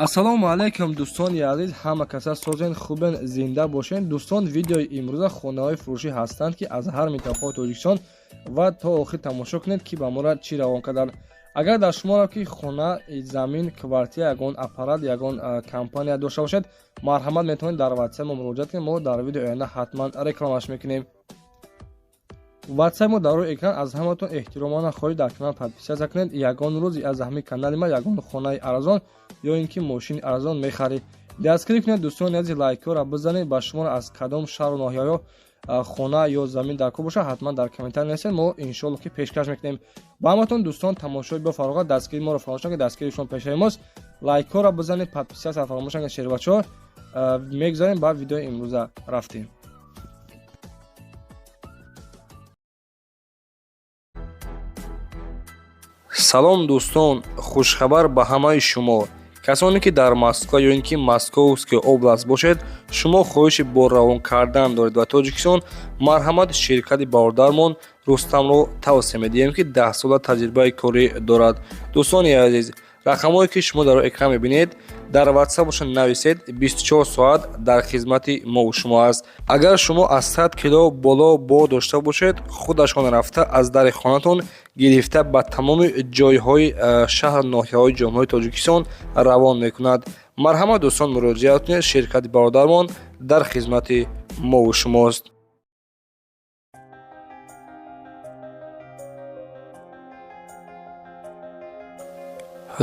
ассалому алайкум дӯстони азиз, ҳама каса созен хубен, зинда бошен. дӯстон, видеои имрӯза хонаҳои фурӯшӣ ҳастанд ки аз ҳар минтақаҳои Тоҷикистон ва то охир тамошо кунед ки ба моро чӣ равон карданд. агар дар шуморо ки хона, замин, квартира, ягон аппарат, ягон компания дошта бошед, марҳамат метавонед дар ватсап мо муроҷиат кунед. мо дар видеои оянда ҳатман рекламаш мекунем. ватсап мо дар рӯи экран. аз ҳаматон эҳтиромона хоҳиш дар канал подписатсия кунед. ягон рӯз аз ҳамин канали ма ягон хонаи арзон ё ин ки мошини арзон мехаред, дастгирӣ кунед. дӯстони азиз, лайкҳоро бизанед. ба шумо аз кадом шаҳру ноҳияҳо хона ё замин дар кор боша, ҳатман дар комментар нависед. мо иншоалло ки пешкаш мекунем. ба ҳаматон дӯстон, тамошои бафарғат, дастгирии моро фаромӯш накунед. дастгирии шумо пешаи мост. лайкҳоро бизанед, подписатсияро фаромӯш накунед. шербачаҳо мегзарем ба видеои имрӯза рафтем. салом дӯстон, хушхабар ба ҳамаи шумо. касоне ки дар Москва ё ин ки Московская област бошед, шумо хоҳиши бо равон кардан доред ба Тоҷикистон, марҳамат ширкати бародармон Рустамро тавсия медиҳем ки 10 сола таҷрибаи корӣ дорад. дӯстони азиз, рақамҳое ки шумо дар экран мебинед, дар ватсапошон нависед. 24 соат дар хизмати мо шумо аст. агар шумо аз 100 кило боло бор дошта бошед, худашон рафта аз дари хонатон гирифта ба тамоми ҷойҳои шаҳр ноҳияҳои ҷумҳурии Тоҷикистон равон мекунад. марҳамат дӯстон, муроҷиат кунед. ширкати бародармон дар хизмати мо шумост.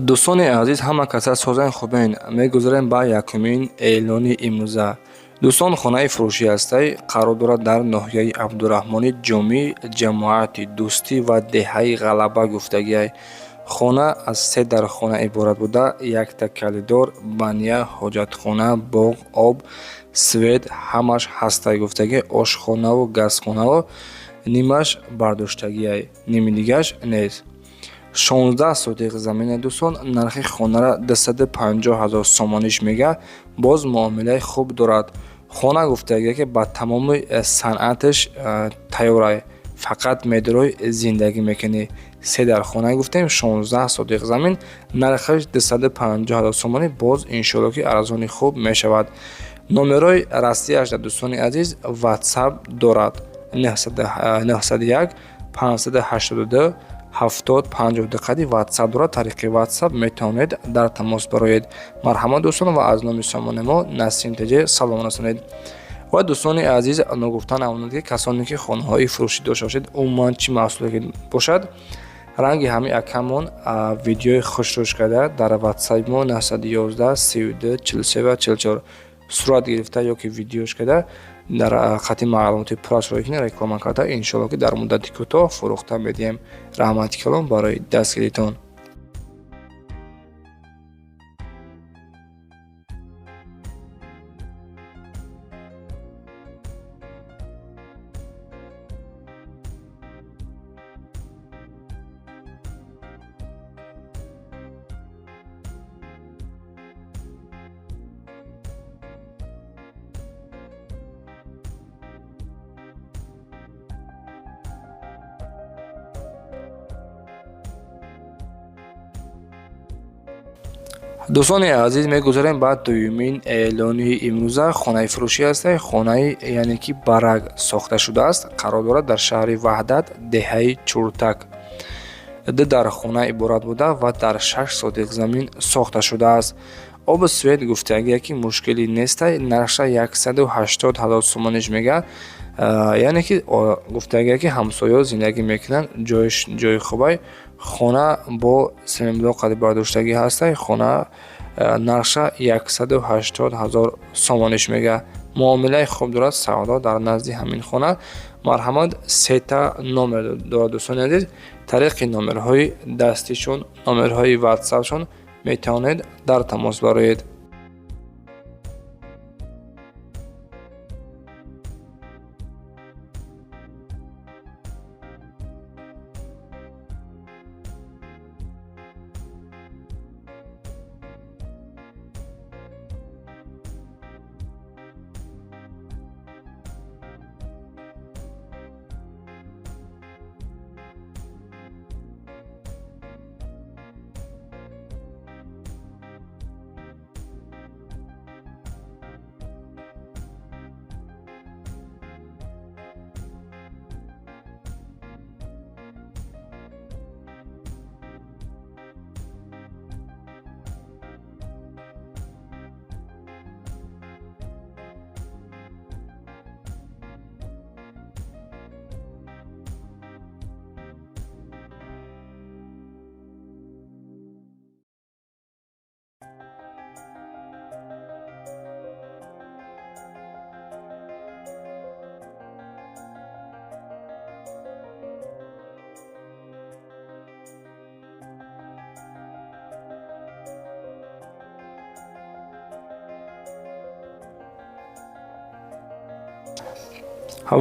дӯстони азиз, ҳама каса созен хубен. мегузарем ба якумин эълони имрӯза. дӯстон, хонаи фурӯшӣ ҳастай қарор дорад дар ноҳияи Абдураҳмони Ҷомӣ, ҷамоати Дӯстӣ ва деҳаи Ғалаба гуфтагиай. хона аз 3 дархона иборат буда, як такалидор, баня, ҳоҷатхона, боғ, об, свет ҳамаш ҳастай гуфтагӣ. ошхонаву газхонаву нимаш бардоштагиай, ними дигаш нест. 16 сотиқ замина дӯстон, нархи хонара 250 000 сомониш мега. боз муомилаи хуб дорад. хона гуфтагие ки ба тамоми санъатиш тайёрай, фақат медорой зиндагӣ мекунӣ. 3 дархона гуфтем, 16 сотиқ замин, нархиш 250 000 сомонӣ. боз иншоалло ки арзони хуб мешавад. номерои растияш дар дӯстони азиз ватсап дорад. 901 582 70 50 ватсап дорад. тариқи ватсап метавонед дар тамос бароед. марҳамат дӯстон, ва аз номи сомони мо Насим Теҷе салом расонед. ва дӯстони азиз, ногуфта намонад ки касоне ки хонаҳои фурӯшӣ дошта бошед, умуман чӣ маҳсулоте бошад, ранги ҳамин аккаунтмон видеои хушрӯш карда дар ватсаби мо 911 32 43 44 сурат гирифта ё ки видеош карда дар хати маълумоти просрой реклама карда, иншоалло ки дар муддати кӯтоҳ фурӯхта медиҳем. раҳмати калон барои дастгиритон. дӯстони азиз, мегузарем ба дуюмин эълони имрӯза. хонаи фурӯшӣ ҳастай. хонаи яъне ки барак сохта шудааст. қарор дорад дар шаҳри Ваҳдат, деҳаи Чуртак. 2 дархона иборат буда ва дар 6 сотиқ замин сохта шудааст. оби свет гуфтагие ки мушкилӣ нестай. нарша 180 000 сомониш мега. яъне ки гуфтагие ки ҳамсоё зиндагӣ мекунанд, ҷои хубай. хона бо семимлоқати бардоштагӣ ҳастай. хона нарша 180 000 сомониш мега. муомилаи хуб дорад. савдо дар назди ҳамин хона. марҳамат, 3 номер дорад дӯстони азиз. тариқи номерҳои дастишон, номерҳои ватсапшон метавонед дар тамос бароед.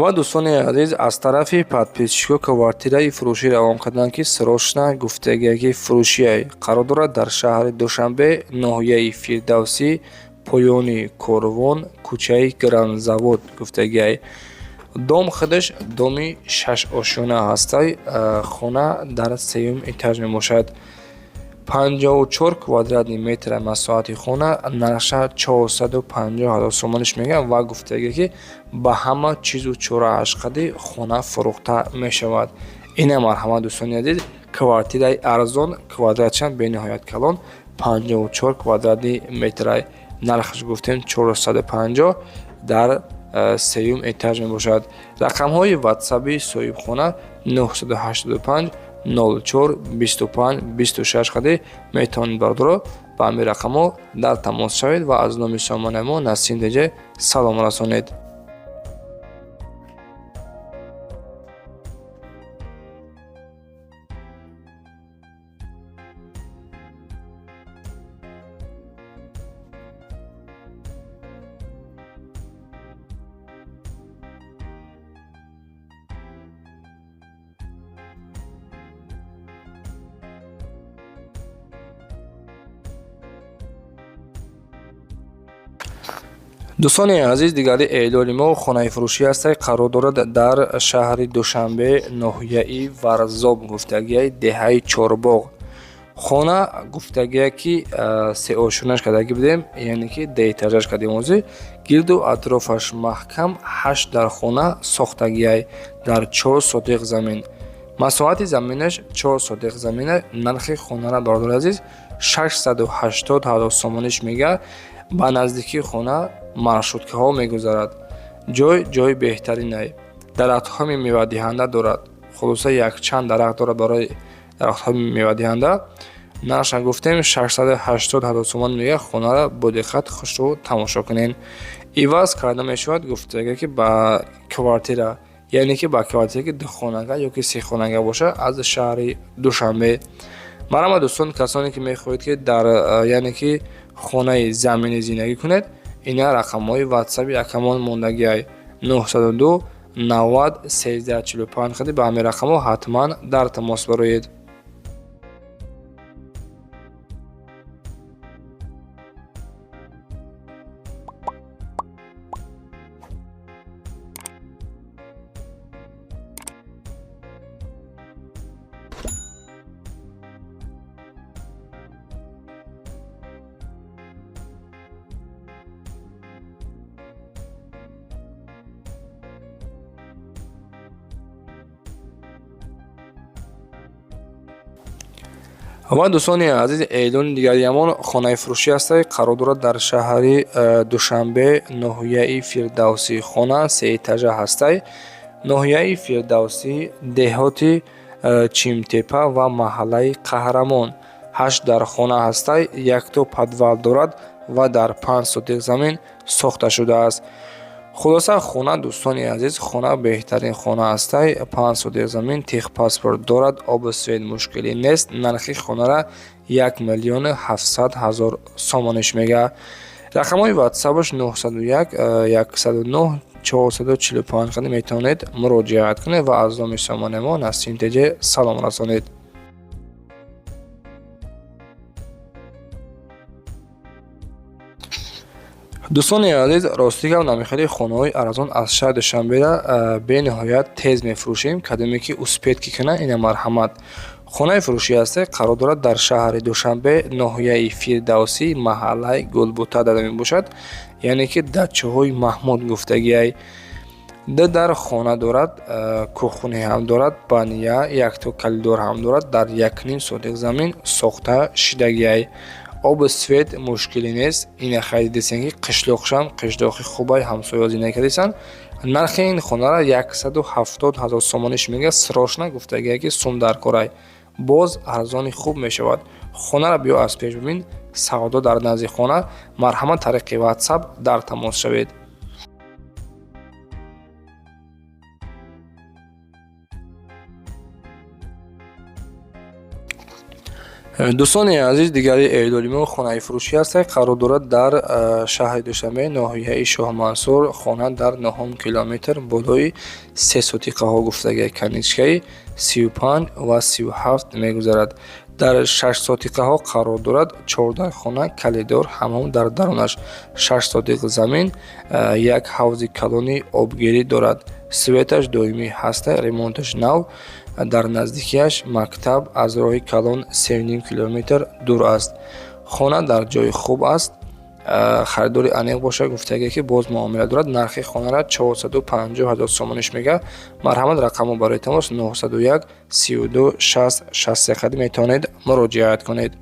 ва дӯстони азиз, аз тарафи подписчико квартираи фурӯшӣ равон карданд, ки срочна гуфтагиаки фурӯшие қарор дорад дар шаҳри Душанбе, ноҳияи Фирдавсӣ, поёни Корвон, кӯчаи Гранзавод гуфтагиай. дом худаш доми 6 ошёна ҳастай, хона дар сеюм этаж мебошад. 54 квадратни метр масоати хона, нарша 450 000 сомониш мегӯянд ва гуфтаге ки ба ҳама чизу чорааш қади хона фурӯхта мешавад. Ина марҳамат дӯстони азиз, квартираи арзон, квадратшам бениҳоят калон, 54 квадратни метрай, нархаш гуфтем 450 дар сеюм этаж мебошад. рақамҳои ватсаби соҳибхона 985 04 25 26 қади метавонед бардоро ба ҳамин рақамҳо дар тамос шавед ва аз номи сомонаи мо Насим Деҷа салом расонед. дӯстони азиз, дигари эълони мо хонаи фурӯшӣ ҳастай қарор дорад дар шаҳри Душанбе, ноҳияи Варзоб гуфтагиаи деҳаи Чорбоғ. хона гуфтагия ки сеошунаш кардагӣ будем, яъне ки деэтажаш кардем ҳозир, гирду атрофаш маҳкам 8 дар хона сохтагиай дар 4 сотиқ замин. масоати заминаш 4 сотиқ замина. нархи хонара бардор азиз 680 000 сомониш мега. ба наздикии хона маршруткаҳо мегузарад. ҷой беҳтаринай. дарахтҳои мевадиҳанда дорад. хулоса якчанд дарахт дорад барои дарахтҳои мевадиҳанда. нарша гуфтем 680 000 сомон мега. хонара бо диққат хушрӯ тамошо кунед. иваз карда мешавад гуфтаге ки ба квартира, яъне ки ба квартира ки духонага ё ки сехонага боша аз шаҳри Душанбе. марҳамат дӯстон, касоне ки мехоҳед ки дар яъне ки хонаи заминӣ зиндагӣ кунед, ина рақамҳои ватсаби акамон мондагиай 902 90 1345 қади ба ҳамин рақамҳо ҳатман дар тамос бароед. ва дӯстони азиз, эълони дигари ҳамон хонаи фурӯшӣ ҳастай қарор дорад дар шаҳри Душанбе, ноҳияи Фирдавсӣ. хона сеэтажа ҳастай. ноҳияи Фирдавсӣ, деҳоти Чимтепа ва маҳаллаи Қаҳрамон. 8 дар хона ҳастай, якто подвал дорад ва дар 5 сотиқ замин сохта шудааст. хулоса хона дӯстони азиз, хона беҳтарин хона ҳастай. 5 сотиқ замин, теғпаспорт дорад, обу свет мушкилӣ нест. нархи хонара 1 700 000 сомониш мега. рақамҳои ватсабаш 901 109 445 қади метавонед муроҷиат кунед ва аз номи сомонаи мо Насим Деҷа салом расонед. дӯстони азиз, ростигам намехели хонаҳои арзон аз шаҳри Душанберо бениҳоят тез мефурӯшем. кадоме ки успед ки кунад, ина марҳамат. хонаи фурӯшӣ ҳастай қарор дорад дар шаҳри Душанбе, ноҳияи Фирдавсӣ, маҳаллаи Гулбута дада мебошад, яъне ки дачаҳои Маҳмуд гуфтагиай. дар хона дорад, кӯхоне ҳам дорад, бания, якто калидор ҳам дорад, дар 1.5 сотиқ замин сохта шидагиай. обу свет мушкилӣ нест. ина харидисен ки қишлоқшам қишлоқи хубай ҳамсоё зиндаги кардисан. нархи ин хонара 170 000 сомониш мега. срочна гуфтагие ки сум дар корай. боз арзони хуб мешавад. хонара биё аз пеш бибин. савдо дар назди хона. марҳамат тариқи ватсап дар тамос шавед. дӯстони азиз, дигари эълониму хонаи фурӯшӣ ҳастанд. Қарор дорад дар шаҳри Душанбе, ноҳияи Шоҳмансур, хона дар 9 километр болои се сотиқаҳо гуфтагия каничкаи 35 ва 37 мегузарад. Дар 6 сотиқаҳо қарор дорад 14 хона калидор, ҳамон дар дарунаш 6 сотиқ замин, як ҳавзи калони обгирӣ дорад. Светаш доимӣ ҳаста, ремонташ нав. Дар наздикияш мактаб аз роҳи калон 3,5 километр дур аст. хона дар ҷойи хуб аст. харидори аниқ бошад, гуфтагие ки боз муомила дорад. нархи хонара 450 000 сомониш мега. марҳамат, рақамо барои тамос 901 32 60 63 метавонед муроҷиат кунед.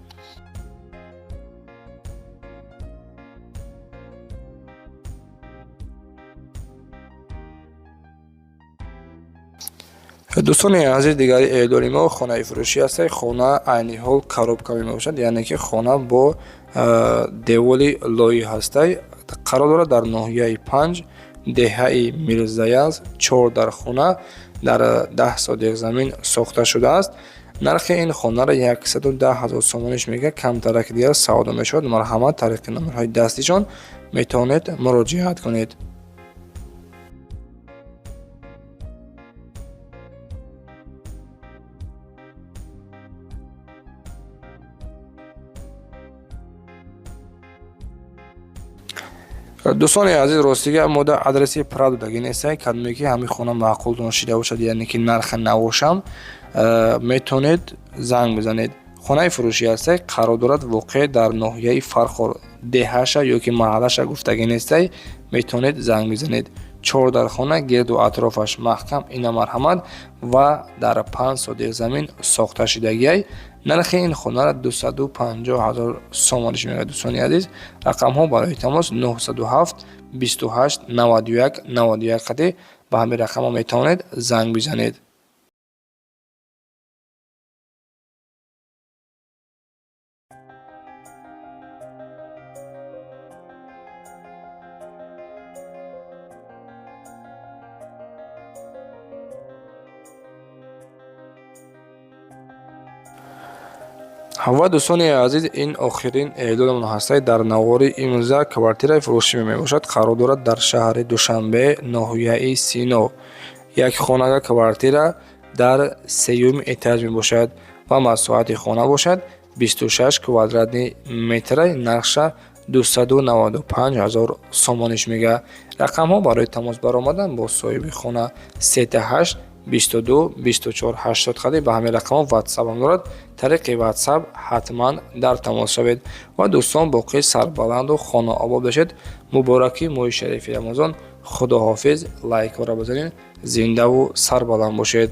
дӯстони азиз, дигари эълони мо хонаи фурӯшӣ ҳастанд. хона айни ҳол коробка мебошад, яъне ки хона бо деволи лоӣ ҳастанд. қарор дорад дар ноҳияи 5 деҳаи Мирзаяз 4 дар хона дар 10 сотиқ замин сохта шудааст. нархи ин хонара 110 000 сомониш мега. камтарак дигар савдо мешавад. марҳамат, тариқи номерҳои дастишон метавонед муроҷиат кунед. дӯстони азиз, ростига мо дар адреси Прадо дагинестаи кадоме ки ҳамин хона маъқул донишида бошад, яъне ки нарха навошам, метавонед занг бизанед. хонаи фурӯшӣ ҳастанд. қарор дорад воқеъ дар ноҳияи Фархор деҳаша ёки маҳаллаша гуфтагинестай, метавонед занг бизанед. 4 дар хона, гирду атрофаш маҳкам, ина марҳамат ва дар 5 сотиқ замин сохта шудагиай. нархи ин хонара 250 000 сомониш мега. дӯстони азиз, рақамҳо барои тамос 907 28 91 91 ба ҳамин рақамҳо метавонед занг бизанед. ва дӯстони азиз, ин охирин эълонамон ҳастанд. дар навори имрӯза квартираи фурӯшӣ мебошад. қарор дорад дар шаҳри Душанбе, ноҳияи Сино. як хонага квартира дар сеюм этаж мебошад ва масоҳати хона бошад 26 квадратни метра. нархша 295 000 сомониш мега. рақамҳо барои тамос баромадан бо соҳиби хона 38 22 24 80 ба ҳамин рақамҳо ватсапам дорад. тариқи ватсап ҳатман дар тамос шавед. ва дӯстон, боқӣ сарбаланду хонаобод бошед. мубораки моҳи шарифи рамазон. худоҳофиз. лайкора бизанед. зиндаву сарбаланд бошед.